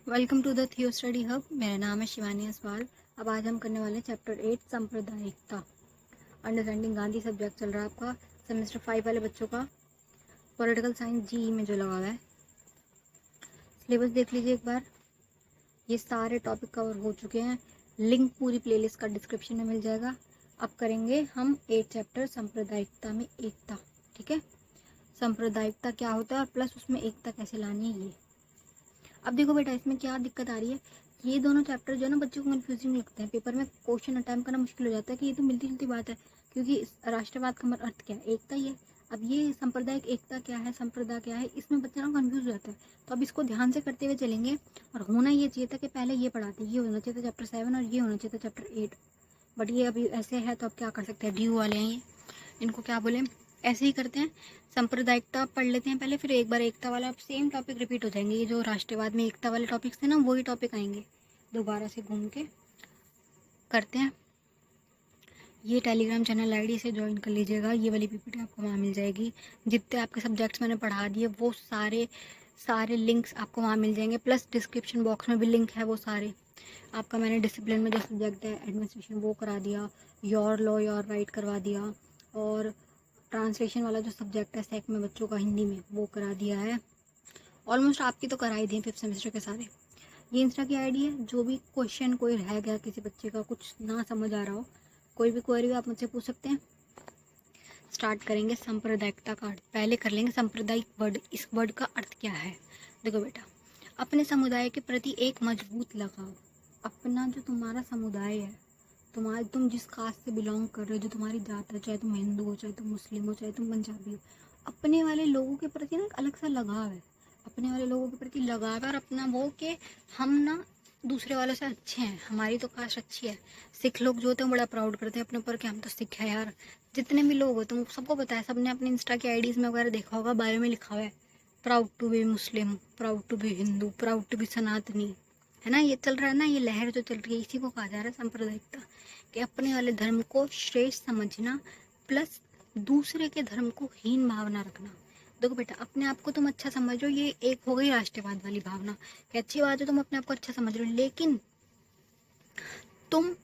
Welcome to the थियो study hub. मेरा नाम है शिवानी असवाल। अब आज हम करने वाले हैं चैप्टर 8 सांप्रदायिकता। अंडरस्टैंडिंग गांधी सब्जेक्ट चल रहा है आपका सेमेस्टर 5 वाले बच्चों का, पॉलिटिकल साइंस जी में जो लगा हुआ है। सिलेबस देख लीजिए एक बार। ये सारे टॉपिक कवर हो चुके हैं। लिंक पूरी प्लेलिस्ट का डिस्क्रिप्शन में मिल जाएगा। अब करेंगे हम 8 चैप्टर सांप्रदायिकता में एकता। ठीक है, सांप्रदायिकता क्या होता है और प्लस उसमें एकता कैसे लानी है ये। अब देखो बेटा, इसमें क्या दिक्कत आ रही है। ये दोनों चैप्टर जो है ना बच्चों को कंफ्यूजिंग लगते हैं। पेपर में क्वेश्चन अटेम्प्ट करना मुश्किल हो जाता है कि ये तो मिलती जुलती बात है, क्योंकि राष्ट्रवाद का अर्थ क्या है, एकता ही है। अब ये सांप्रदायिक एकता क्या है, संप्रदाय क्या है, इसमें बच्चा ना कंफ्यूज हो जाता है। तो अब इसको ध्यान से करते हुए चलेंगे। और होना ये चाहिए था कि पहले ये पढ़ाते, ये होना चाहिए था चैप्टर 7 और ये होना चाहिए था चैप्टर 8। बट ये अभी ऐसे है तो अब क्या कर सकते हैं, ड्यू वाले हैं ये, इनको क्या बोले, ऐसे ही करते हैं। सांप्रदायिकता पढ़ लेते हैं पहले, फिर एक बार एकता वाला सेम टॉपिक रिपीट हो जाएंगे। ये जो राष्ट्रवाद में एकता वाले टॉपिक्स थे ना, वही टॉपिक आएंगे दोबारा से घूम के। करते हैं। ये टेलीग्राम चैनल आईडी से ज्वाइन कर लीजिएगा। ये वाली पीपीटी आपको वहाँ मिल जाएगी। जितने आपके सब्जेक्ट्स मैंने पढ़ा दिए वो सारे लिंक्स आपको वहाँ मिल जाएंगे। प्लस डिस्क्रिप्शन बॉक्स में भी लिंक है वो सारे। आपका मैंने डिसिप्लिन में जो सब्जेक्ट है एडमिनिस्ट्रेशन वो करा दिया, योर लॉ योर राइट करवा दिया, और ट्रांसलेशन वाला जो सब्जेक्ट है सेक में बच्चों का हिंदी में वो करा दिया है। ऑलमोस्ट आपकी तो करा ही दी 5th सेमेस्टर के सारे। ये इंस्टा की आईडी है। जो भी क्वेश्चन कोई रह गया, किसी बच्चे का कुछ ना समझ आ रहा हो, कोई भी क्वेरी आप मुझसे पूछ सकते हैं। स्टार्ट करेंगे सांप्रदायिकता का अर्थ। पहले कर लेंगे सांप्रदायिक वर्ड, इस वर्ड का अर्थ क्या है। देखो बेटा, अपने समुदाय के प्रति एक मजबूत लगाव। अपना जो तुम्हारा समुदाय है, तुम जिस कास्ट से बिलोंग कर रहे हो, जो तुम्हारी जात है, चाहे तुम हिंदू हो, चाहे तुम मुस्लिम हो, चाहे तुम पंजाबी हो, अपने वाले लोगों के प्रति ना एक अलग सा लगाव है। अपने वाले लोगों के प्रति लगाव है और अपना वो कि हम ना दूसरे वालों से अच्छे हैं, हमारी तो कास्ट अच्छी है। सिख लोग जो होते हैं बड़ा प्राउड करते हैं अपने ऊपर कि हम तो सिख है यार। जितने भी लोग हो, तुम सबको पता है, सबने अपने इंस्टा की आईडीज में वगैरह देखा होगा, बायो में लिखा हुआ है proud to be Muslim, proud to be Hindu, proud to be Sanatani. है ना, ये चल रहा है ना, ये लहर जो चल रही है, इसी को कहा जा रहा है सांप्रदायिकता। कि अपने वाले धर्म को श्रेष्ठ समझना प्लस दूसरे के धर्म को हीन भावना रखना। देखो बेटा, अपने आप को तुम अच्छा समझो, ये एक हो गई राष्ट्रवाद वाली भावना कि अच्छी बात है तुम अपने आप को अच्छा समझ रहे हो, लेकिन तुम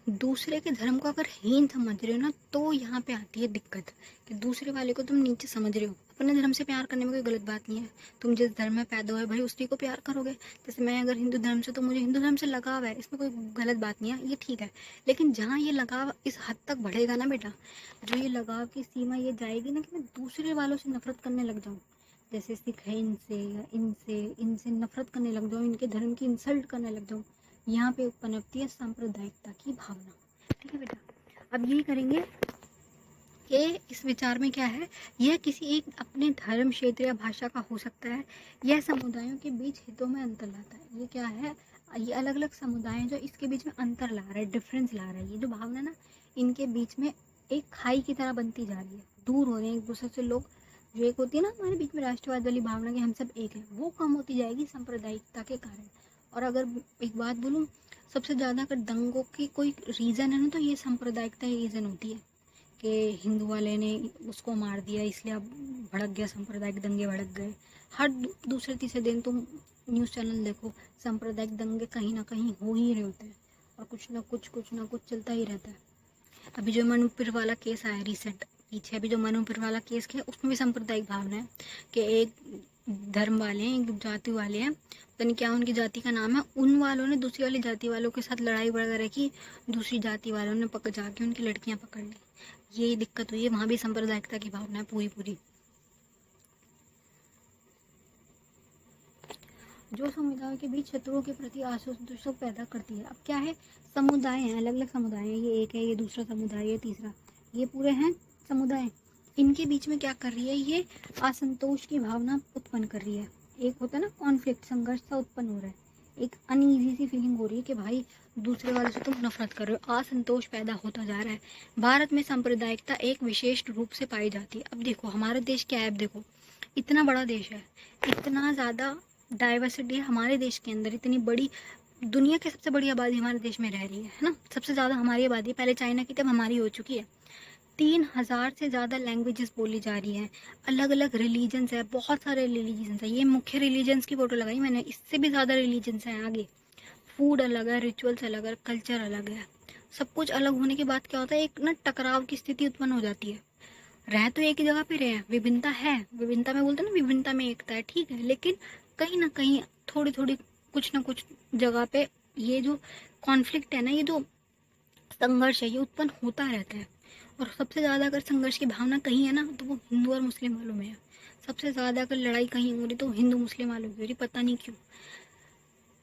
दूसरे के धर्म को अगर हीन समझ रहे हो ना, तो यहाँ पे आती है दिक्कत कि दूसरे वाले को तुम नीचे समझ रहे हो। अपने धर्म से प्यार करने में कोई गलत बात नहीं है। तुम जिस धर्म में पैदा हुए भाई उसी को प्यार करोगे। जैसे मैं अगर हिंदू धर्म से, तो मुझे हिंदू धर्म से लगाव है, इसमें कोई गलत बात नहीं है, ये ठीक है। लेकिन जहाँ ये लगाव इस हद तक बढ़ेगा ना बेटा, जो ये लगाव की सीमा ये जाएगी ना कि मैं दूसरे वालों से नफरत करने लग जाऊँ, जैसे सिख है इनसे या इनसे नफरत करने लग जाऊँ, इनके धर्म की इंसल्ट करने लग जाऊँ, यहाँ पे पनपती है सांप्रदायिकता की भावना। ठीक है बेटा, अब यही करेंगे कि इस विचार में क्या है, यह किसी एक अपने धर्म, क्षेत्र या भाषा का हो सकता है। यह समुदायों के बीच हितों में अंतर लाता है। ये क्या है, ये अलग अलग समुदाय हैं जो इसके बीच में अंतर ला रहा है, डिफरेंस ला रहा है। ये जो भावना ना, इनके बीच में एक खाई की तरह बनती जा रही है, दूर हो रहे हैं एक दूसरे से लोग। जो एक होती है ना हमारे बीच में राष्ट्रवाद वाली भावना कि हम सब एक हैं, वो कम होती जाएगी सांप्रदायिकता के कारण। और अगर एक बात बोलूँ, सबसे ज़्यादा अगर दंगों की कोई रीज़न है ना, तो ये सांप्रदायिकता ही रीज़न होती है कि हिंदू वाले ने उसको मार दिया इसलिए अब भड़क गया, सांप्रदायिक दंगे भड़क गए। हर दूसरे तीसरे दिन तुम न्यूज़ चैनल देखो, सांप्रदायिक दंगे कहीं ना कहीं हो ही रहे होते हैं, और कुछ ना कुछ चलता ही रहता है। अभी जो मनुपुर वाला केस आया रिसेंट, पीछे अभी जो मनुपुर वाला केस किया, उसमें भी सांप्रदायिक भावना है कि एक धर्म वाले हैं, एक जाति वाले हैं, पता नहीं क्या उनकी जाति का नाम है, उन वालों ने दूसरी वाली जाति वालों के साथ लड़ाई वगैरह की, दूसरी जाति वालों ने पकड़ जाके उनकी लड़कियां पकड़ ली। ये दिक्कत हुई है, वहाँ भी सांप्रदायिकता की भावना है पूरी। जो समुदाय के बीच शत्रुओं के प्रति असंतोष पैदा करती है। अब क्या है, समुदाय हैं, अलग अलग समुदाय हैं, ये एक है, ये दूसरा समुदाय है, तीसरा, ये पूरे हैं समुदाय। इनके बीच में क्या कर रही है, ये असंतोष की भावना उत्पन्न कर रही है। एक होता है ना कॉन्फ्लिक्ट, संघर्ष सा उत्पन्न हो रहा है, एक अनईजी सी फीलिंग हो रही है कि भाई दूसरे वाले से तुम नफरत कर रहे हो, असंतोष पैदा होता जा रहा है। भारत में सांप्रदायिकता एक विशेष रूप से पाई जाती है। अब देखो हमारा देश क्या है, अब देखो इतना बड़ा देश है, इतना ज़्यादा डाइवर्सिटी है हमारे देश के अंदर, इतनी बड़ी दुनिया की सबसे बड़ी आबादी हमारे देश में रह रही है ना, सबसे ज़्यादा हमारी आबादी पहले चाइना की, तब हमारी हो चुकी है। 3000 से ज़्यादा लैंग्वेजेस बोली जा रही हैं, अलग अलग रिलीजन्स है, बहुत सारे रिलीजन्स है। ये मुख्य रिलीजन्स की फोटो लगाई मैंने, इससे भी ज़्यादा रिलीजन्स हैं आगे। फूड अलग है, रिचुअल्स अलग है, कल्चर अलग है। सब कुछ अलग होने के बाद क्या होता है, एक ना टकराव की स्थिति उत्पन्न हो जाती है। रह तो एक ही जगह पे रहे हैं, विभिन्नता है, विभिन्नता में बोलते हैं ना, विभिन्नता में एकता है, ठीक है, लेकिन कहीं ना कहीं थोड़ी थोड़ी कुछ ना कुछ जगह पे ये जो कॉन्फ्लिक्ट है ना, ये जो संघर्ष है, ये उत्पन्न होता रहता है। और सबसे ज़्यादा अगर संघर्ष की भावना कहीं है ना, तो वो हिंदू और मुस्लिम वालों में है। सबसे ज़्यादा अगर लड़ाई कहीं हो रही तो हिंदू मुस्लिम वालों की हो रही, पता नहीं क्यों।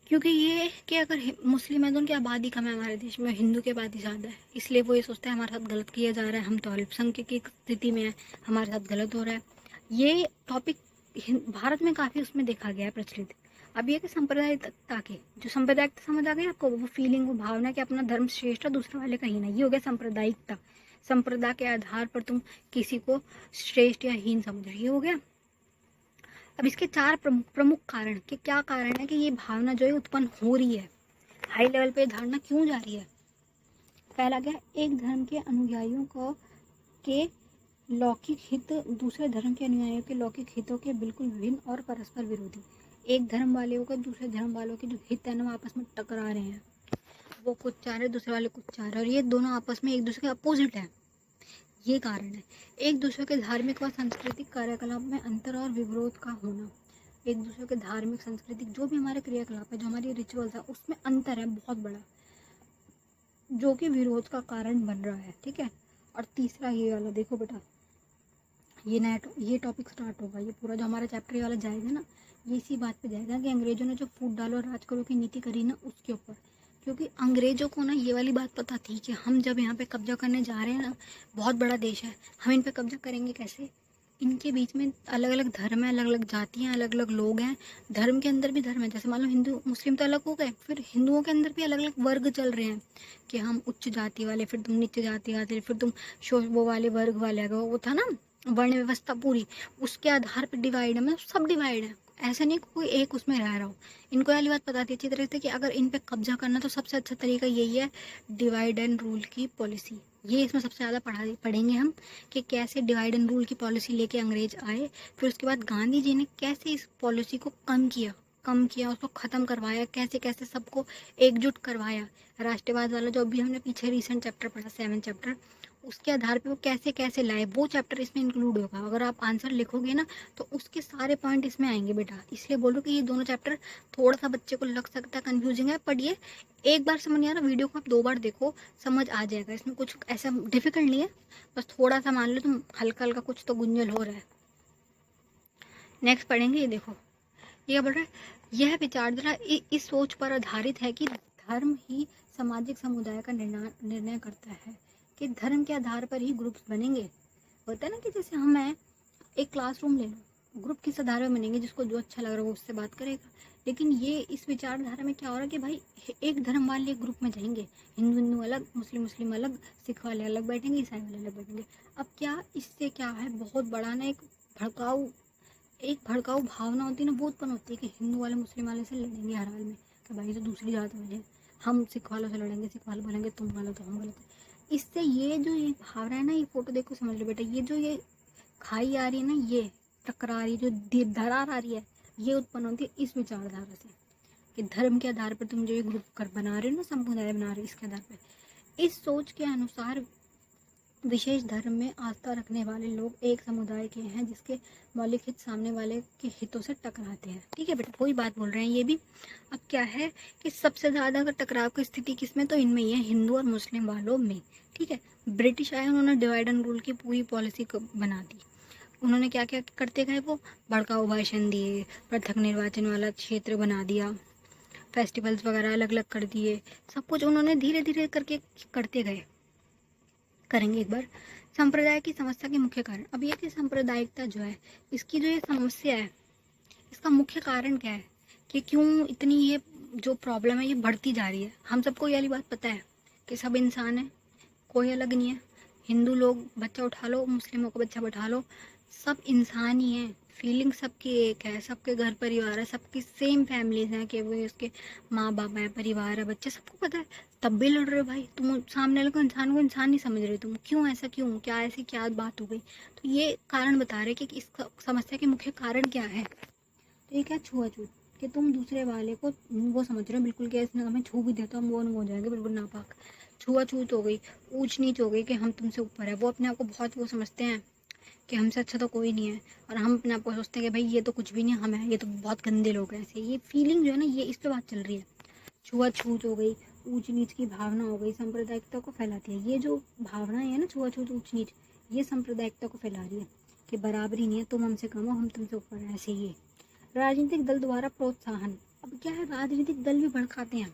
क्योंकि ये कि अगर मुस्लिम है तो उनकी आबादी कम है हमारे देश में, हिंदू की आबादी ज़्यादा है, इसलिए वो ये सोचते हैं हमारे साथ गलत किया जा रहा है, हम तो अल्पसंख्यक की स्थिति में है, हमारे साथ गलत हो रहा है। ये टॉपिक भारत में काफ़ी उसमें देखा गया है प्रचलित। अब ये कि सांप्रदायिकता के जो सांप्रदायिकता समझ आ गई आपको, वो फीलिंग, वो भावना कि अपना धर्म श्रेष्ठ है, दूसरे वाले कहीं नहीं, ये हो गया सांप्रदायिकता। संप्रदाय के आधार पर तुम किसी को श्रेष्ठ या हीन समझ रहे, ये हो गया। अब इसके चार प्रमुख कारण कि क्या कारण है कि ये भावना जो है उत्पन्न हो रही है, हाई लेवल पे धारणा क्यों जा रही है। पहला क्या, एक धर्म के अनुयायियों को के लौकिक हित दूसरे धर्म के अनुयायियों के लौकिक हितों के बिल्कुल विभिन्न और परस्पर विरोधी। एक धर्म वाले को दूसरे धर्म वालों के जो हित है ना, वो आपस में टकरा रहे हैं, वो कुछ चाह रहे, दूसरे वाले कुछ चाह रहे, और ये दोनों आपस में एक दूसरे के अपोजिट है। ये कारण है एक दूसरे के धार्मिक व सांस्कृतिक कार्यकलाप में अंतर और विरोध का होना। एक दूसरे के धार्मिक सांस्कृतिक जो भी हमारे क्रियाकलाप है, जो हमारी रिचुअल्स है, उसमें अंतर है बहुत बड़ा, जो कि विरोध का कारण बन रहा है, ठीक है। और तीसरा ये वाला देखो बेटा, ये टॉपिक स्टार्ट होगा, ये पूरा जो हमारा चैप्टर ये वाला जाएगा ना, ये इसी बात पे जाएगा कि अंग्रेजों ने जो फूट डालो राज करो की नीति करी ना, उसके ऊपर। क्योंकि अंग्रेजों को ना ये वाली बात पता थी कि हम जब यहाँ पे कब्जा करने जा रहे हैं ना, बहुत बड़ा देश है, हम इन पे कब्जा करेंगे कैसे। इनके बीच में अलग अलग धर्म है, अलग अलग जातियाँ, अलग अलग लोग हैं, धर्म के अंदर भी धर्म है, जैसे मान लो हिंदू मुस्लिम तो अलग हो गए, फिर हिंदुओं के अंदर भी अलग अलग वर्ग चल रहे हैं कि हम उच्च जाति वाले, फिर तुम नीच जाति वाले, फिर तुम वो वाले वर्ग वाले, वो था ना वर्ण व्यवस्था पूरी, उसके आधार पर डिवाइड है, मतलब सब डिवाइड है, ऐसा नहीं कोई एक उसमें रह रहा हो। इनको वाली बात पता थी अच्छी तरह से कि अगर इन पे कब्जा करना तो सबसे अच्छा तरीका यही है, डिवाइड एंड रूल की पॉलिसी। ये इसमें सबसे ज़्यादा पढ़ेंगे हम कि कैसे डिवाइड एंड रूल की पॉलिसी लेके अंग्रेज आए, फिर उसके बाद गांधी जी ने कैसे इस पॉलिसी को कम किया, उसको ख़त्म करवाया, कैसे कैसे सबको एकजुट करवाया। राष्ट्रवाद वाला जो अभी हमने पीछे रिसेंट चैप्टर पढ़ा, 7 चैप्टर, उसके आधार पे वो कैसे कैसे लाए, वो चैप्टर इसमें इंक्लूड होगा। अगर आप आंसर लिखोगे ना तो उसके सारे पॉइंट इसमें आएंगे बेटा, इसलिए बोलो कि ये दोनों चैप्टर थोड़ा सा बच्चे को लग सकता है कंफ्यूजिंग है, पढ़िए, एक बार समझ नहीं आ रहा वीडियो को आप 2 बार देखो, समझ आ जाएगा। इसमें कुछ ऐसा डिफिकल्ट नहीं है, बस थोड़ा सा मान लो तुम हल्का हल्का कुछ तो गुंजल हो रहा है। नेक्स्ट पढ़ेंगे, ये देखो ये क्या बोल रहा है, यह विचारधारा इस सोच पर आधारित है कि धर्म ही सामाजिक समुदाय का निर्णय करता है, कि धर्म के आधार पर ही ग्रुप्स बनेंगे। होता है ना कि जैसे हम हैं, एक क्लासरूम ले लो, ग्रुप किस आधार पर बनेंगे, जिसको जो अच्छा लग रहा है वो उससे बात करेगा। लेकिन ये इस विचारधारा में क्या हो रहा है कि भाई एक धर्म वाले एक ग्रुप में जाएंगे, हिंदू अलग, मुस्लिम अलग, सिख वाले अलग बैठेंगे, ईसाई वाले अलग बैठेंगे। अब क्या इससे क्या है, बहुत बड़ा ना एक भड़काऊ भावना होती है ना, वो उत्पन्न होती है कि हिंदू वाले मुस्लिम वाले से लड़ेंगे हर हाल में, कि भाई तो दूसरी जात वाले हैं, हम सिख वालों से लड़ेंगे, सिख वाले बोलेंगे तुम गलत हो, हम गलत है। इससे ये जो ये भावना है ना, ये फोटो देखो समझ लो बेटा, ये जो ये खाई आ रही है ना, ये टकरा रही है, जो दरार आ रही है, ये उत्पन्न होती है इस विचारधारा से, कि धर्म के आधार पर तुम जो ये ग्रुप कर बना रहे हो ना, समुदाय बना रहे हो, इसके आधार पर। इस सोच के अनुसार विशेष धर्म में आस्था रखने वाले लोग एक समुदाय के हैं जिसके मौलिक हित सामने वाले के हितों से टकराते हैं, ठीक है बेटा, वही बात बोल रहे हैं ये भी। अब क्या है कि सबसे ज़्यादा अगर टकराव की स्थिति किसमें, तो इनमें ही है, हिंदू और मुस्लिम वालों में, ठीक है। ब्रिटिश आए, उन्होंने डिवाइड एंड रूल की पूरी पॉलिसी बना दी। उन्होंने क्या क्या करते गए, वो भड़काऊ भाषण दिए, पृथक निर्वाचन वाला क्षेत्र बना दिया, फेस्टिवल्स वगैरह अलग अलग कर दिए, सब कुछ उन्होंने धीरे धीरे करके करते गए। करेंगे एक बार संप्रदाय की समस्या के मुख्य कारण। अब ये कि सांप्रदायिकता जो है, इसकी जो ये समस्या है, इसका मुख्य कारण क्या है कि क्यों इतनी ये जो प्रॉब्लम है ये बढ़ती जा रही है। हम सबको ये वाली बात पता है कि सब इंसान है, कोई अलग नहीं है। हिंदू लोग बच्चा उठा लो, मुस्लिमों का बच्चा बैठा लो, सब इंसान ही हैं। फीलिंग सबकी एक है, सबके घर परिवार है, सबकी सेम फैमिलीज हैं कि वो उसके माँ बाप है, परिवार है, बच्चे, सबको पता है, तब भी लड़ रहे हो भाई तुम। सामने वाले को इंसान नहीं समझ रहे तुम, क्यों ऐसा, क्यों, क्या ऐसी क्या बात हो गई। तो ये कारण बता रहे कि इस समस्या के मुख्य कारण क्या है। तो ये क्या, छुआछूत, कि तुम दूसरे वाले को वो समझ रहे हो बिल्कुल कि इसने हमें छू भी दिया तो हम वो हो जाएंगे बिल्कुल नापाक। छुआछूत हो गई, ऊंच नीच हो गई कि हम तुमसे ऊपर है। वो अपने आप को बहुत वो समझते हैं कि हमसे अच्छा तो कोई नहीं है, और हम अपने आप को सोचते हैं कि भाई ये तो कुछ भी नहीं, हम है, ये तो बहुत गंदे लोग हैं। ऐसे ये फीलिंग जो है ना, ये इस पे बात चल रही है। छुआछूत हो गई, ऊंच नीच की भावना हो गई, सांप्रदायिकता को फैलाती है। ये जो भावना है ना, छुआछूत, ऊंच नीच, ये सांप्रदायिकता को फैला रही है कि बराबरी नहीं है, तुम हमसे कम हो, हम तुमसे ऊपर है। ऐसे ही राजनीतिक दल द्वारा प्रोत्साहन। अब क्या है, राजनीतिक दल भी भड़काते हैं।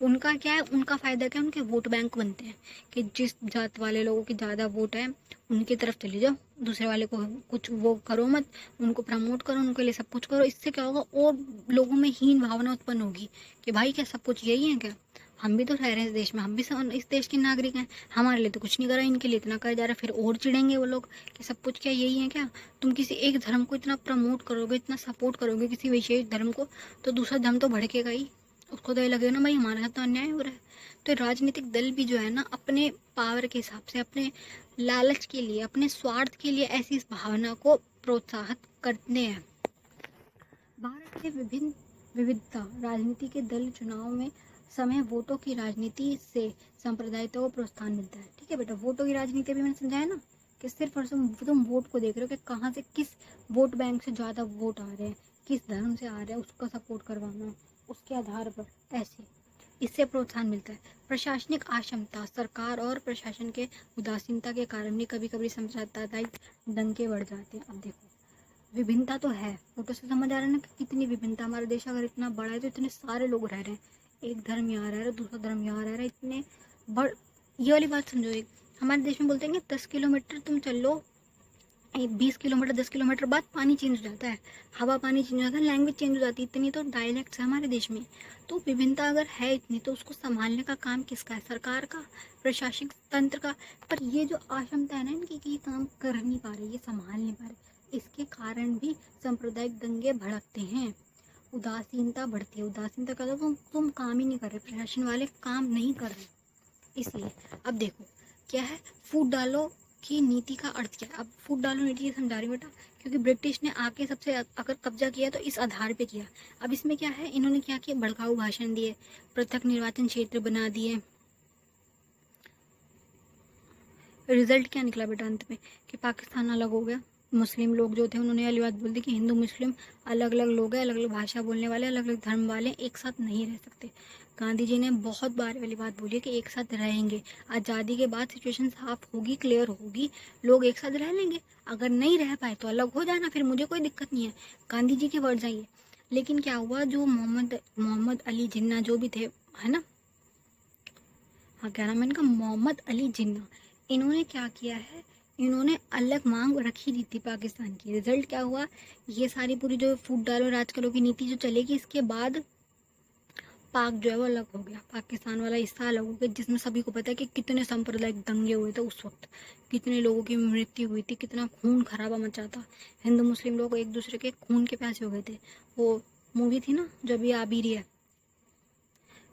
उनका क्या है, उनका फायदा क्या है, उनके वोट बैंक बनते हैं कि जिस जात वाले लोगों की ज़्यादा वोट है उनकी तरफ चले जाओ, दूसरे वाले को कुछ वो करो मत, उनको प्रमोट करो, उनके लिए सब कुछ करो। इससे क्या होगा, और लोगों में हीन भावना उत्पन्न होगी कि भाई क्या सब कुछ यही है क्या, हम भी तो रह रहे हैं इस देश में, हम भी इस देश के नागरिक हैं, हमारे लिए तो कुछ नहीं करा, इनके लिए इतना करा जा रहा है। फिर और चिढ़ेंगे वो लोग कि सब कुछ क्या यही है क्या। तुम किसी एक धर्म को इतना प्रमोट करोगे, इतना सपोर्ट करोगे किसी विशेष धर्म को, तो दूसरा धर्म तो भड़केगा ही, उसको तो ये लगेगा ना भाई हमारे साथ तो अन्याय हो रहा है। तो राजनीतिक दल भी जो है ना, अपने पावर के हिसाब से, अपने लालच के लिए, अपने स्वार्थ के लिए ऐसी इस भावना को प्रोत्साहित करते हैं। भारत के विभिन्न विविधता, राजनीति के दल चुनाव में समय वोटों की राजनीति से सांप्रदायिकता को प्रोत्साहन मिलता है। ठीक है बेटा, वोटों की राजनीति भी मैंने समझाया ना कि सिर्फ और सिर्फ तुम वोट को देख रहे हो कि कहाँ से, किस वोट बैंक से ज़्यादा वोट आ रहे हैं, किस धर्म से आ रहे हैं, उसका सपोर्ट करवाना, उसके आधार पर ऐसे, इससे प्रोत्साहन मिलता है। प्रशासनिक अक्षमता, सरकार और प्रशासन के उदासीनता के कारण भी कभी कभी सांप्रदायिक दंगे बढ़ जाते हैं। अब देखो, विभिन्नता तो है, फोटो से समझ आ रहा है ना कि कितनी विभिन्नता। हमारा देश अगर इतना बड़ा है तो इतने सारे लोग रह रहे हैं, एक धर्म यहाँ रह रहा है, दूसरा धर्म यहाँ रह रहा है, इतने बड़, ये वाली बात समझो। एक हमारे देश में बोलते हैं कि 10 किलोमीटर तुम चल लो, 20 किलोमीटर, 10 किलोमीटर बाद पानी चेंज हो जाता है, हवा पानी चेंज हो जाता है, लैंग्वेज चेंज हो जाती है। इतनी तो डायलेक्ट्स है हमारे देश में। तो विभिन्नता अगर है इतनी, तो उसको संभालने का काम किसका है, सरकार का, प्रशासनिक तंत्र का। पर ये जो अक्षमता है ना इनकी, कि ये काम कर नहीं पा रही, ये संभाल नहीं पा रही, इसके कारण भी सांप्रदायिक दंगे भड़कते हैं, उदासीनता बढ़ती है। उदासीनता का तो तुम काम ही नहीं कर रहे, प्रशासन वाले काम नहीं कर रहे, इसलिए। अब देखो क्या है, फूट डालो की नीति का अर्थ क्या है। अब फूट डालो नीति ये समझा रही बेटा, क्योंकि ब्रिटिश ने आके सबसे अगर कब्जा किया तो इस आधार पे किया। अब इसमें क्या है, इन्होंने क्या किया, भड़काऊ भाषण दिए, पृथक निर्वाचन क्षेत्र बना दिए। रिजल्ट क्या निकला बेटा अंत में, कि पाकिस्तान अलग हो गया। मुस्लिम लोग जो थे उन्होंने वाली बात बोल दी कि हिंदू मुस्लिम अलग अलग लोग हैं, अलग अलग भाषा बोलने वाले, अलग अलग धर्म वाले, एक साथ नहीं रह सकते। गांधी जी ने बहुत बार वाली बात बोली है कि एक साथ रहेंगे। आज़ादी के बाद सिचुएशन साफ होगी, क्लियर होगी, लोग एक साथ रह लेंगे। अगर नहीं रह पाए तो अलग हो जाना, फिर मुझे कोई दिक्कत नहीं है। गांधी जी के वर्ड आइए। लेकिन क्या हुआ, जो मोहम्मद अली जिन्ना जो भी थे, है ना, हाँ क्या नाम है इनका, मोहम्मद अली जिन्ना, इन्होंने क्या किया है, इन्होंने अलग मांग रखी दी थी पाकिस्तान की। रिजल्ट क्या हुआ, ये सारी पूरी जो फूट डालो राज करो की नीति जो चलेगी, इसके बाद पाक जो है वो अलग हो गया, पाकिस्तान वाला हिस्सा अलग हो गया, जिसमें सभी को पता है कि कितने सांप्रदायिक दंगे हुए थे उस वक्त, कितने लोगों की मृत्यु हुई थी, कितना खून खराबा मचा था। हिंदू मुस्लिम लोग एक दूसरे के खून के प्यासे हो गए थे। वो मूवी थी ना जो अभी आ भी रही है,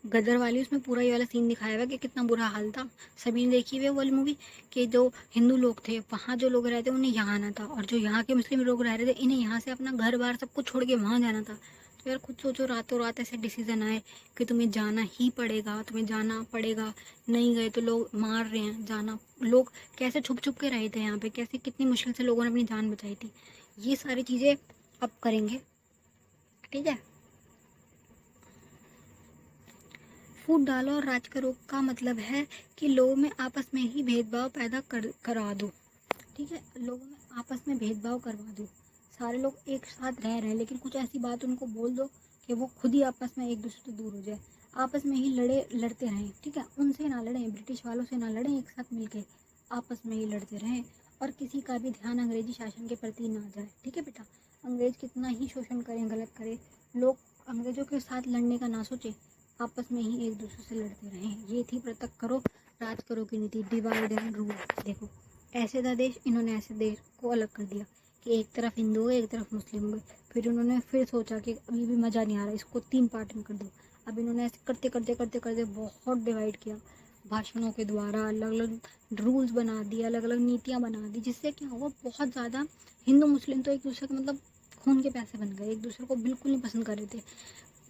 गदर वाली, उसमें पूरा ये वाला सीन दिखाया हुआ कि कितना बुरा हाल था। सभी ने देखी हुई है वो वाली मूवी, कि जो हिंदू लोग थे वहाँ जो लोग रहते उन्हें यहाँ आना था, और जो यहाँ के मुस्लिम लोग रह रहे थे इन्हें यहाँ से अपना घर बार सब कुछ छोड़ के वहाँ जाना था। तो यार खुद सोचो, रातों रात ऐसे डिसीजन आए कि तुम्हें जाना ही पड़ेगा, तुम्हें जाना पड़ेगा, नहीं गए तो लोग मार रहे हैं, जाना। लोग कैसे छुप छुप के रहे थे यहाँ पे, कैसे कितनी मुश्किल से लोगों ने अपनी जान बचाई थी। ये सारी चीज़ें अब करेंगे, ठीक है। फूट डालो और राज करो का मतलब है कि लोगों में आपस में ही भेदभाव पैदा करा दो। ठीक है, लोगों में आपस में भेदभाव करवा दो। सारे लोग एक साथ रह रहे हैं, लेकिन कुछ ऐसी बात उनको बोल दो कि वो खुद ही आपस में एक दूसरे से दूर हो जाए, आपस में ही लड़ते रहें। ठीक है, उनसे ना लड़ें, ब्रिटिश वालों से ना लड़ें, एक साथ मिलके आपस में ही लड़ते रहें, और किसी का भी ध्यान अंग्रेजी शासन के प्रति ना जाए। ठीक है बेटा, अंग्रेज कितना ही शोषण करें, गलत करें, लोग अंग्रेजों के साथ लड़ने का ना सोचे, आपस में ही एक दूसरे से लड़ते रहें। ये थी पृथक करो राज करो की नीति, डिवाइड एंड रूल। देखो ऐसे था देश, इन्होंने ऐसे देश को अलग कर दिया कि एक तरफ हिंदू है एक तरफ मुस्लिम है। फिर उन्होंने फिर सोचा कि अभी भी मज़ा नहीं आ रहा, इसको 3 पार्ट में कर दो। अब इन्होंने ऐसे करते करते करते करते बहुत डिवाइड किया, भाषणों के द्वारा अलग अलग रूल्स बना दिए, अलग अलग नीतियाँ बना दी, जिससे क्या हुआ, बहुत ज़्यादा हिंदू मुस्लिम तो एक दूसरे के मतलब खून के प्यासे बन गए, एक दूसरे को बिल्कुल नहीं पसंद कर रहे थे।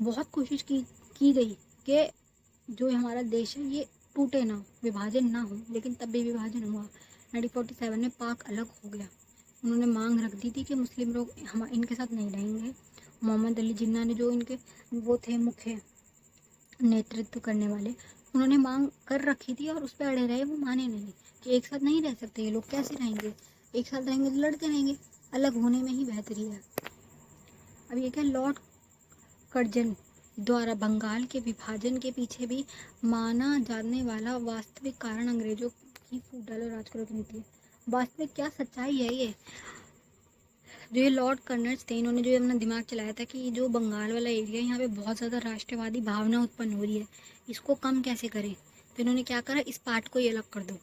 बहुत कोशिश की गई कि जो हमारा देश है ये टूटे ना, विभाजन ना हो, लेकिन तब भी विभाजन हुआ। 1947 में पाक अलग हो गया। उन्होंने मांग रख दी थी कि मुस्लिम लोग हम इनके साथ नहीं रहेंगे। मोहम्मद अली जिन्ना ने, जो इनके वो थे मुख्य नेतृत्व करने वाले, उन्होंने मांग कर रखी थी और उस पर अड़े रहे, वो माने नहीं कि एक साथ नहीं रह सकते ये लोग, कैसे रहेंगे, एक साथ रहेंगे तो लड़ते रहेंगे, अलग होने में ही बेहतरी है। अब ये क्या, लॉर्ड कर्जन द्वारा बंगाल के विभाजन के पीछे भी माना जाने वाला वास्तविक कारण अंग्रेजों की फूट डालो राज करो की नीति है। वास्तविक क्या सच्चाई है ये, जो ये लॉर्ड कर्नल्स थे, इन्होंने जो अपना दिमाग चलाया था कि जो बंगाल वाला एरिया है यहाँ पे बहुत ज़्यादा राष्ट्रवादी भावना उत्पन्न हो रही है, इसको कम कैसे करें। तो इन्होंने क्या करा, इस पार्ट को ये अलग कर दो,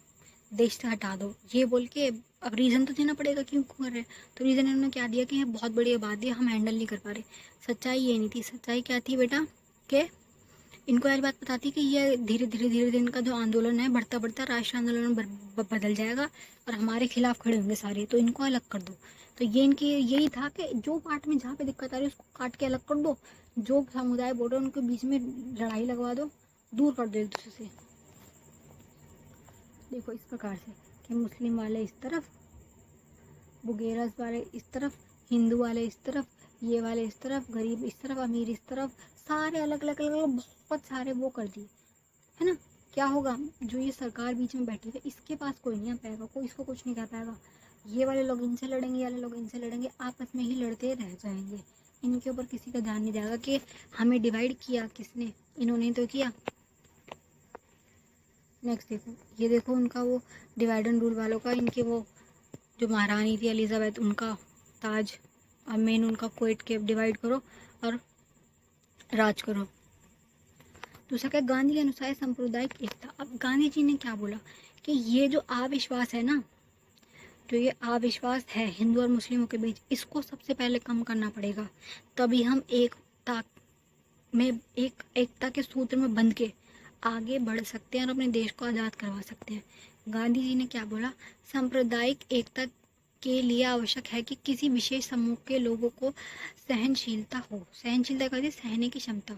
देश से हटा दो, ये बोल के। अब रीज़न तो देना पड़ेगा क्यों कर रहे हैं, तो रीज़न इन्होंने क्या दिया कि ये बहुत बड़ी आबादी है, हम हैंडल नहीं कर पा रहे। सच्चाई ये नहीं थी, सच्चाई क्या थी बेटा, कि इनको यार बात पता थी कि ये धीरे धीरे इनका जो आंदोलन है बढ़ता बढ़ता राष्ट्रीय आंदोलन में बदल जाएगा और हमारे खिलाफ खड़े होंगे सारे, तो इनको अलग कर दो। तो ये इनकी यही था कि जो पार्ट में जहाँ पे दिक्कत आ रही है उसको काट के अलग कर दो, जो समुदाय बोल रहे हैं उनके बीच में लड़ाई लगवा दो, दूर कर दो एक दूसरे से। देखो इस प्रकार से कि मुस्लिम वाले इस तरफ, बुगेरस वाले इस तरफ, हिंदू वाले इस तरफ, ये वाले इस तरफ, गरीब इस तरफ, अमीर इस तरफ, सारे अलग अलग अलग अलग बहुत सारे वो कर दिए, है ना। क्या होगा, जो ये सरकार बीच में बैठी है इसके पास कोई नहीं आ पाएगा, कोई इसको कुछ नहीं कह पाएगा। ये वाले लोग इनसे लड़ेंगे, ये वाले लोग इनसे लड़ेंगे, आपस में ही लड़ते रह जाएंगे। इनके ऊपर किसी का ध्यान नहीं जाएगा कि हमें डिवाइड किया किसने, इन्होंने तो किया। नेक्स्ट देखो, ये देखो उनका वो डिवाइड एंड रूल वालों का, इनके वो जो महारानी थी एलिजाबेथ, उनका ताज। अब मेन उनका क्वेट के डिवाइड करो और राज करो। दूसरा क्या, गांधी के अनुसार सांप्रदायिक एकता। अब गांधी जी ने क्या बोला कि ये जो अविश्वास है ना, जो ये अविश्वास है हिंदू और मुस्लिमों के बीच, इसको सबसे पहले कम करना पड़ेगा, तभी हम एकता एकता के सूत्र में बंध के आगे बढ़ सकते हैं और अपने देश को आज़ाद करवा सकते हैं। गांधी जी ने क्या बोला, सांप्रदायिक एकता के लिए आवश्यक है कि किसी विशेष समूह के लोगों को सहनशीलता हो। सहनशीलता का मतलब सहने की क्षमता,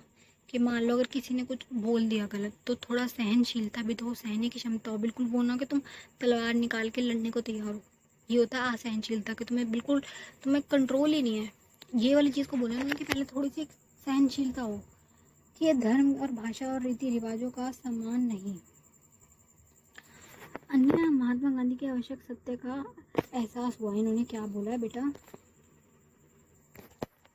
कि मान लो अगर किसी ने कुछ बोल दिया गलत, तो थोड़ा सहनशीलता भी तो हो, सहने की क्षमता हो। बिल्कुल वो ना कि तुम तलवार निकाल के लड़ने को तैयार हो, ये होता है असहनशीलता, कि तुम्हें कंट्रोल ही नहीं है। ये वाली चीज़ को बोलना है कि पहले थोड़ी सी सहनशीलता हो, कि ये धर्म और भाषा और रीति रिवाजों का सम्मान नहीं। अन्य महात्मा गांधी के आवश्यक सत्य का एहसास हुआ। इन्होंने क्या बोला बेटा,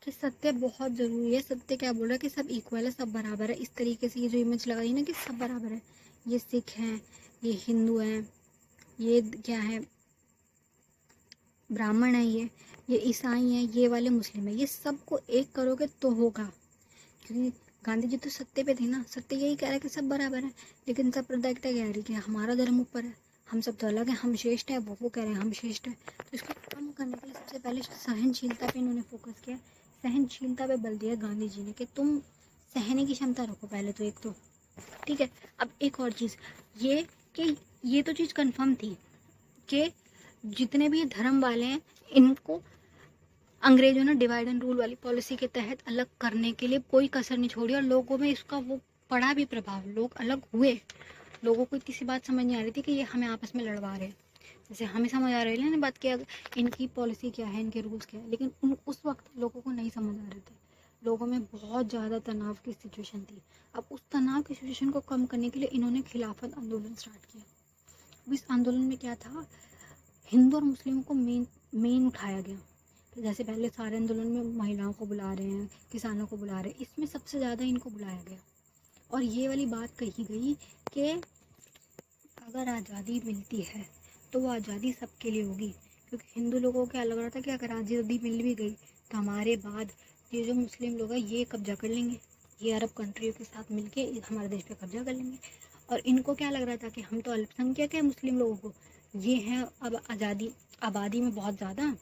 कि सत्य बहुत ज़रूरी है। सत्य क्या बोल रहा है कि सब इक्वल है, सब बराबर है। इस तरीके से ये जो इमेज लगाई ना कि सब बराबर है, ये सिख हैं, ये हिंदू हैं, ये क्या है ब्राह्मण है, ये ईसाई हैं, ये वाले मुस्लिम है, ये सबको एक करोगे तो होगा। क्योंकि गांधी जी तो सत्य पे थे ना, सत्य यही कह रहा है कि सब बराबर है, लेकिन सांप्रदायिकता कह रही है कि हमारा धर्म ऊपर है, हम सब तो अलग है, हम श्रेष्ठ है, वो कह रहे हैं हम श्रेष्ठ है। तो इसको कम करने के लिए सबसे पहले सहनशीलता पे इन्होंने फोकस किया, सहनशीलता पे बल दिया गांधी जी ने कि तुम सहने की क्षमता रखो पहले तो, एक तो ठीक है। अब एक और चीज़ ये, कि ये तो चीज़ कन्फर्म थी कि जितने भी धर्म वाले हैं इनको अंग्रेजों ने डिवाइड एंड रूल वाली पॉलिसी के तहत अलग करने के लिए कोई कसर नहीं छोड़ी, और लोगों में इसका वो पड़ा भी प्रभाव, लोग अलग हुए। लोगों को इतनी सी बात समझ नहीं आ रही थी कि ये हमें आपस में लड़वा रहे हैं, जैसे हमें समझ आ रही है ना बात, कि इनकी पॉलिसी क्या है, इनके रूल्स क्या है, लेकिन उस वक्त लोगों को नहीं समझ आ रहे थे। लोगों में बहुत ज़्यादा तनाव की सिचुएशन थी। अब उस तनाव की सिचुएशन को कम करने के लिए इन्होंने खिलाफत आंदोलन स्टार्ट किया। अब इस आंदोलन में क्या था, हिंदू और मुस्लिमों को मेन उठाया गया। तो जैसे पहले सारे आंदोलन में महिलाओं को बुला रहे हैं, किसानों को बुला रहे हैं, इसमें सबसे ज़्यादा इनको बुलाया गया। और ये वाली बात कही गई कि अगर आज़ादी मिलती है तो वो आज़ादी सबके लिए होगी। क्योंकि हिंदू लोगों को क्या लग रहा था कि अगर आज़ादी मिल भी गई तो हमारे बाद ये जो मुस्लिम लोग हैं ये कब्जा कर लेंगे, ये अरब कंट्रियों के साथ मिलके हमारे देश पे कब्जा कर लेंगे। और इनको क्या लग रहा था कि हम तो अल्पसंख्यक है मुस्लिम लोगों को, ये हैं अब आबादी में बहुत ज़्यादा,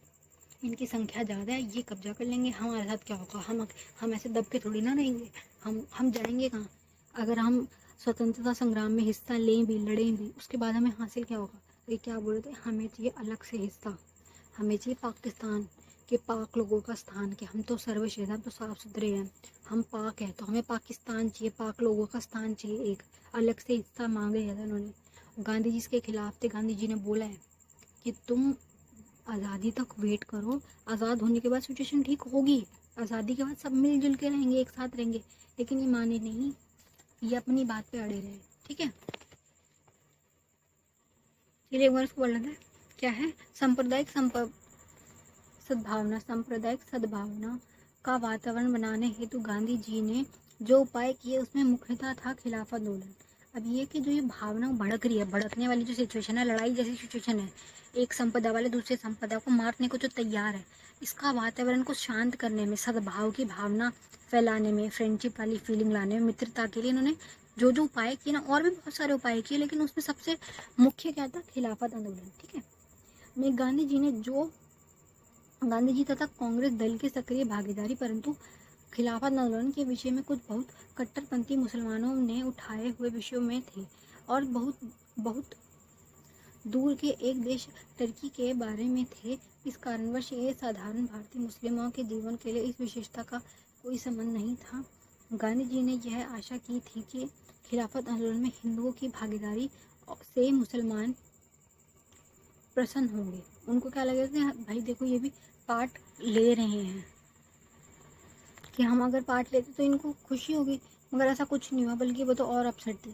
इनकी संख्या ज़्यादा है, ये कब्जा कर लेंगे, हमारे साथ क्या होगा, हम ऐसे दब के थोड़ी ना रहेंगे, हम जाएंगे कहाँ। अगर हम स्वतंत्रता संग्राम में हिस्सा लें भी, लड़ें भी, उसके बाद हमें हासिल क्या होगा। ये क्या बोल रहे थे, हमें चाहिए अलग से हिस्सा, हमें चाहिए पाकिस्तान के पाक लोगों का स्थान, कि हम तो सर्वश्रेष्ठ, हम तो साफ सुथरे हैं, हम पाक हैं, तो हमें पाकिस्तान चाहिए, पाक लोगों का स्थान चाहिए, एक अलग से हिस्सा मांगे है उन्होंने। गांधी जी इसके खिलाफ थे। गांधी जी ने बोला है कि तुम आज़ादी तक वेट करो, आज़ाद होने के बाद सिचुएशन ठीक होगी, आज़ादी के बाद सब मिलजुल के रहेंगे, एक साथ रहेंगे। लेकिन ये माने नहीं, ये अपनी बात पे अड़े रहे। ठीक है, चलिए एक बार इसको पढ़ लेते हैं। क्या है, सांप्रदायिक सद्भावना, सांप्रदायिक सद्भावना का वातावरण बनाने हेतु गांधी जी ने जो उपाय किए उसमें मुख्यतः था खिलाफत आंदोलन। अब ये कि जो ये भावना भड़क रही है, भड़कने वाली जो सिचुएशन है, लड़ाई जैसी सिचुएशन है, एक संपदा वाले दूसरे संपदा को मारने को जो तैयार है, इसका वातावरण को शांत करने में, सद्भाव की भावना फैलाने में, फ्रेंडशिप वाली फीलिंग लाने में, मित्रता के लिए इन्होंने जो जो उपाय किए ना, और भी बहुत सारे उपाय किए, लेकिन उसमें सबसे मुख्य क्या था, खिलाफत आंदोलन। ठीक है, में गांधी जी तथा कांग्रेस दल की सक्रिय भागीदारी, परंतु खिलाफत आंदोलन के विषय में कुछ बहुत कट्टरपंथी मुसलमानों ने उठाए हुए विषयों में थे, और बहुत बहुत दूर के एक देश टर्की के बारे में थे। इस कारणवश ये साधारण भारतीय मुस्लिमों के जीवन के लिए इस विशेषता का कोई संबंध नहीं था। गांधी जी ने यह आशा की थी कि खिलाफत आंदोलन में हिंदुओं की भागीदारी से मुसलमान प्रसन्न होंगे। उनको क्या लगेगा कि भाई देखो ये भी पार्ट ले रहे हैं, कि हम अगर पार्ट लेते तो इनको खुशी होगी, मगर ऐसा कुछ नहीं हुआ, बल्कि वो तो और अपसेट थे।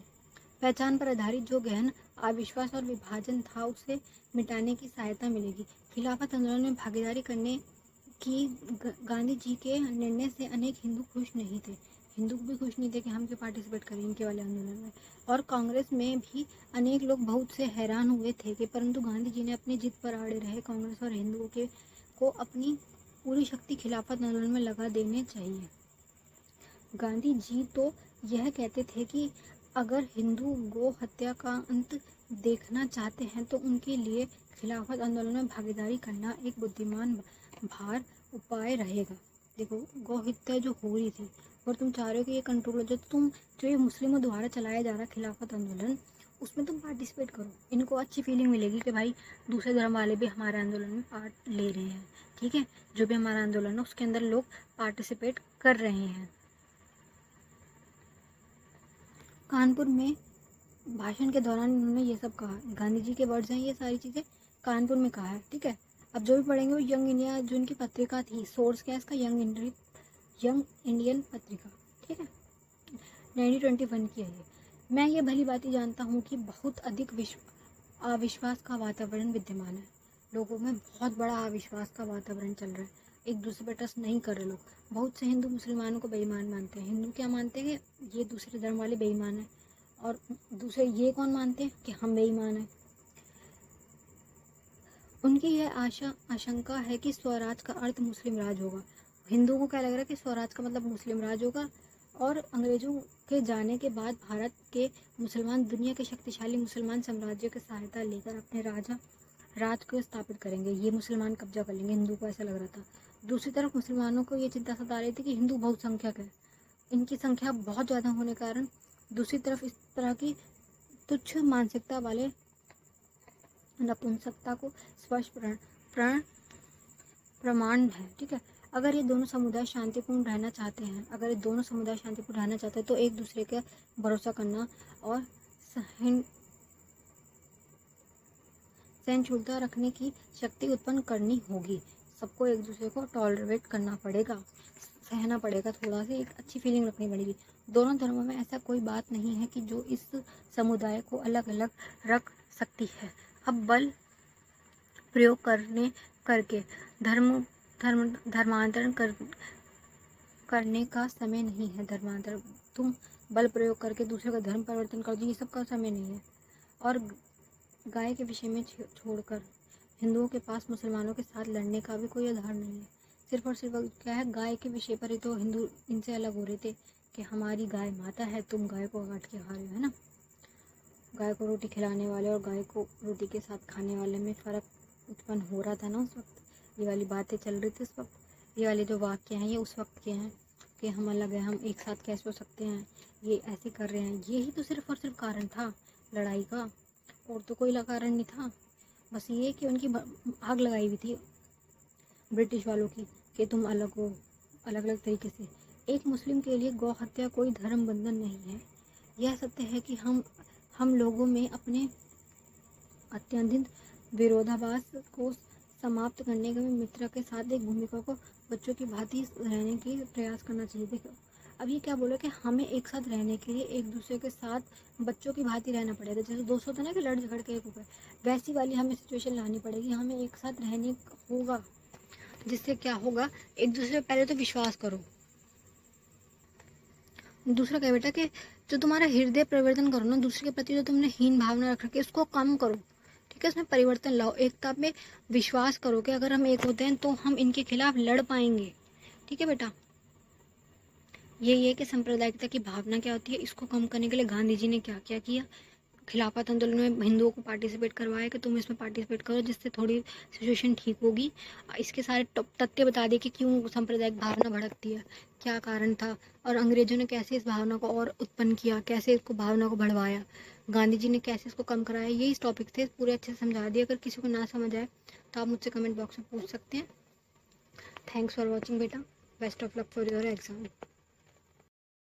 पहचान पर आधारित जो गहन अविश्वास और विभाजन था, उसे मिटाने की सहायता मिलेगी। खिलाफत आंदोलन में भागीदारी करने की गांधी जी के निर्णय से अनेक हिंदू खुश नहीं थे। हिंदू भी खुश नहीं थे कि हम क्यों पार्टिसिपेट करें इनके वाले आंदोलन में। और कांग्रेस में भी अनेक लोग बहुत से हैरान हुए थे कि, परंतु गांधी जी ने अपनी जिद पर अड़े रहे। कांग्रेस और हिंदुओं के को अपनी पूरी शक्ति खिलाफत आंदोलन में लगा देनी चाहिए। गांधी जी तो यह कहते थे कि अगर हिंदू गो हत्या का अंत देखना चाहते हैं तो उनके लिए खिलाफत आंदोलन में भागीदारी करना एक बुद्धिमान भार उपाय रहेगा। देखो, गौ हत्या जो हो रही थी और तुम चाह रहे हो कि ये कंट्रोल हो जाए, जो ये मुस्लिमों द्वारा चलाया जा रहा खिलाफत आंदोलन, उसमें तुम पार्टिसिपेट करो। इनको अच्छी फीलिंग मिलेगी कि भाई दूसरे धर्म वाले भी हमारे आंदोलन में पार्ट ले रहे हैं। ठीक है, जो भी हमारा आंदोलन है उसके अंदर लोग पार्टिसिपेट कर रहे हैं। कानपुर में भाषण के दौरान उन्होंने ये सब कहा। गांधी जी के वर्ड्स हैं ये सारी चीज़ें, कानपुर में कहा है। ठीक है, अब जो भी पढ़ेंगे वो यंग इंडिया जो उनकी पत्रिका थी, सोर्स क्या है इसका, यंग इंडियन पत्रिका। ठीक है, 1921 की है ये। मैं ये भली बात जानता हूँ कि बहुत अधिक अविश्वास का वातावरण विद्यमान है। लोगों में बहुत बड़ा अविश्वास का वातावरण चल रहा है, एक दूसरे पर ट्रस्ट नहीं कर रहे लोग। बहुत से हिंदू मुसलमानों को बेईमान मानते हैं। हिंदू क्या मानते हैं कि ये दूसरे धर्म वाले बेईमान हैं, और दूसरे ये कौन मानते हैं कि हम बेईमान हैं। उनकी यह आशंका है कि स्वराज का अर्थ मुस्लिम राज होगा। हिंदुओं को क्या लग रहा है कि स्वराज का मतलब मुस्लिम राज होगा, और अंग्रेजों के जाने के बाद भारत के मुसलमान दुनिया के शक्तिशाली मुसलमान साम्राज्य की सहायता लेकर अपने राज को स्थापित करेंगे। ये मुसलमान कब्जा कर लेंगे, हिंदू को ऐसा लग रहा था। दूसरी तरफ मुसलमानों को ये चिंता सता रही थी कि हिंदू बहुसंख्यक है, इनकी संख्या बहुत ज़्यादा होने के कारण दूसरी तरफ इस तरह की तुच्छ मानसिकता वाले नपुंसकता को स्पष्ट प्रमाण है। ठीक है, अगर ये दोनों समुदाय शांतिपूर्ण रहना चाहते हैं, तो एक दूसरे का भरोसा करना और सहनशीलता रखने की शक्ति उत्पन्न करनी होगी। सबको एक दूसरे को टॉलरेट करना पड़ेगा, सहना पड़ेगा, थोड़ा सी एक अच्छी फीलिंग रखनी पड़ेगी। दोनों धर्मों में ऐसा कोई बात नहीं है कि जो इस समुदाय को अलग अलग रख सकती है। अब बल प्रयोग करके धर्मांतरण करने का समय नहीं है। तुम बल प्रयोग करके दूसरे का धर्म परिवर्तन कर दो, ये सब का समय नहीं है। और गाय के विषय में छोड़कर हिंदुओं के पास मुसलमानों के साथ लड़ने का भी कोई आधार नहीं है। सिर्फ और सिर्फ क्या है, गाय के विषय पर ही तो हिंदू इनसे अलग हो रहे थे कि हमारी गाय माता है, तुम गाय को काट के खा रहे हो, है ना। गाय को रोटी खिलाने वाले और गाय को रोटी के साथ खाने वाले में फ़र्क उत्पन्न हो रहा था ना उस वक्त। ये वाली बातें चल रही थी उस वक्त, ये वाले जो वाक्य हैं ये उस वक्त के हैं कि हम अलग हैं, हम एक साथ कैसे हो सकते हैं, ये ऐसे कर रहे हैं। यही तो सिर्फ और सिर्फ कारण था लड़ाई का, और तो कोई कारण नहीं था। बस ये कि उनकी आग लगाई हुई थी ब्रिटिश वालों की कि तुम अलग हो, अलग अलग तरीके से। एक मुस्लिम के लिए गौ हत्या कोई धर्म बंधन नहीं है। यह सत्य है कि हम लोगों में अपने अत्यंत विरोधाभास को समाप्त करने में मित्र के साथ एक भूमिका को बच्चों की भांति रहने की प्रयास करना चाहिए। देखो अब ये क्या बोला कि हमें एक साथ रहने के लिए एक दूसरे के साथ बच्चों की भांति रहना पड़ेगा। जैसे दोस्तों होता ना कि लड़ झगड़ के एक हो गए, वैसी वाली हमें सिचुएशन लानी पड़ेगी। हमें एक साथ रहने होगा, जिससे क्या होगा, एक दूसरे पे पहले तो विश्वास करो। दूसरा क्या बेटा कि जो तुम्हारा हृदय परिवर्तन करो ना, दूसरे के प्रति जो तुमने हीन भावना रख रखी है उसको कम करो। ठीक है, उसमें परिवर्तन लाओ। एकता में विश्वास करो कि अगर हम एक होते हैं तो हम इनके खिलाफ लड़ पाएंगे। ठीक है बेटा, यही है कि सांप्रदायिकता की भावना क्या होती है। इसको कम करने के लिए गांधी जी ने क्या क्या किया, खिलाफत आंदोलन में हिंदुओं को पार्टिसिपेट करवाया कि तुम इसमें पार्टिसिपेट करो, जिससे थोड़ी सिचुएशन ठीक होगी। इसके सारे तथ्य बता दिए कि क्यों सांप्रदायिक भावना भड़कती है, क्या कारण था, और अंग्रेजों ने कैसे इस भावना को और उत्पन्न किया, कैसे इसको भावना को बढ़वाया, गांधी जी ने कैसे इसको कम कराया। यही टॉपिक थे, पूरे अच्छे से समझा दिए। अगर किसी को ना समझ आए तो आप मुझसे कमेंट बॉक्स में पूछ सकते हैं। थैंक्स फॉर वॉचिंग बेटा, best of luck for your exam.